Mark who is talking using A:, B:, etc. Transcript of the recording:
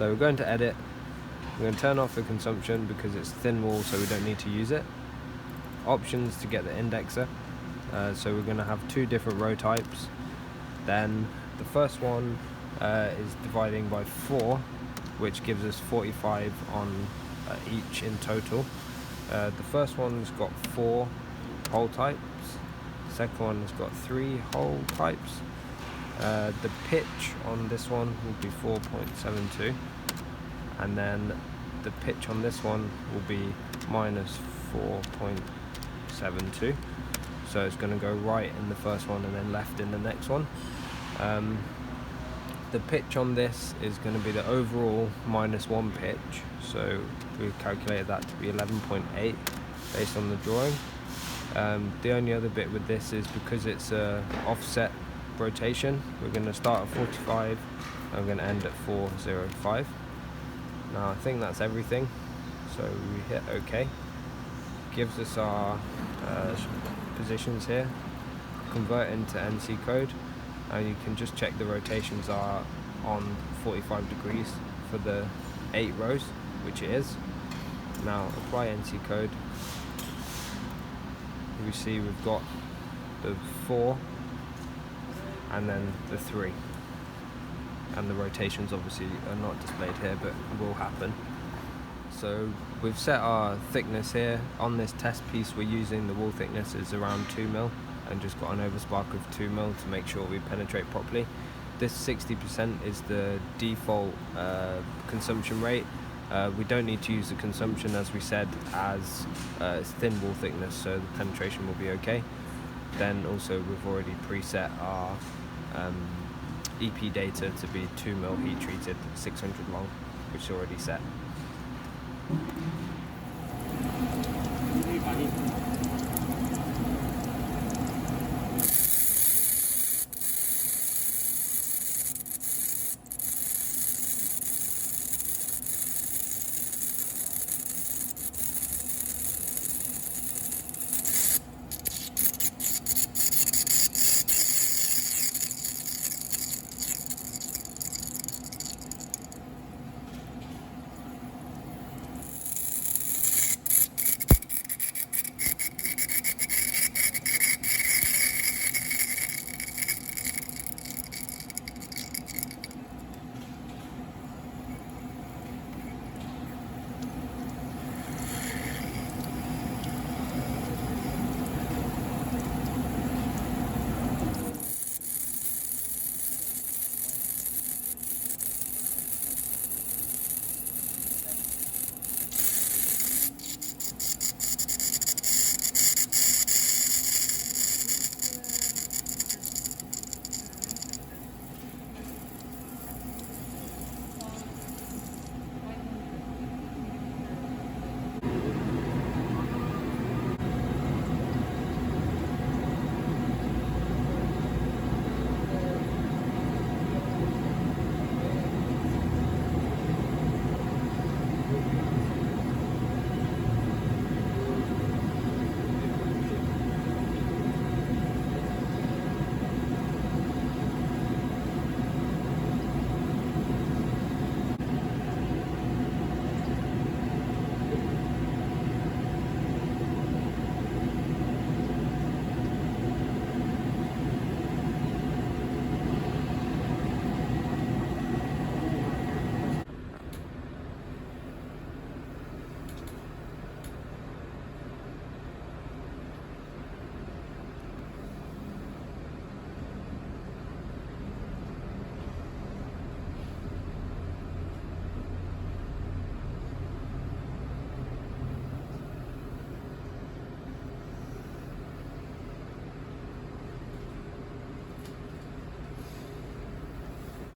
A: So we're going to edit. We're going to turn off the consumption because it's thin wall, so we don't need to use it. Options to get the indexer. So we're going to have two different row types. Then the first one is dividing by 4, which gives us 45 on each in total. The first one's got 4 hole types. The second one's got 3 hole types. The pitch on this one will be 4.72, and then the pitch on this one will be minus 4.72. So it's going to go right in the first one and then left in the next one. The pitch on this is going to be the overall -1 pitch, so we've calculated that to be 11.8 based on the drawing. The only other bit with this is because it's a offset rotation, we're going to start at 45 and we're going to end at 405. Now I think that's everything, so we hit OK. Gives us our positions here, convert into NC code, and you can just check the rotations are on 45 degrees for the 8 rows, which it is. Now apply NC code. We see we've got the 4 and then the 3, and the rotations obviously are not displayed here but will happen. So we've set our thickness here. On this test piece we're using the wall thickness is around 2 mil and just got an overspark of 2 mil to make sure we penetrate properly. This 60% is the default consumption rate. We don't need to use the consumption, as we said, as it's thin wall thickness, so the penetration will be okay. Then also we've already preset our EP data to be 2 mil heat treated, 600 long, which is already set.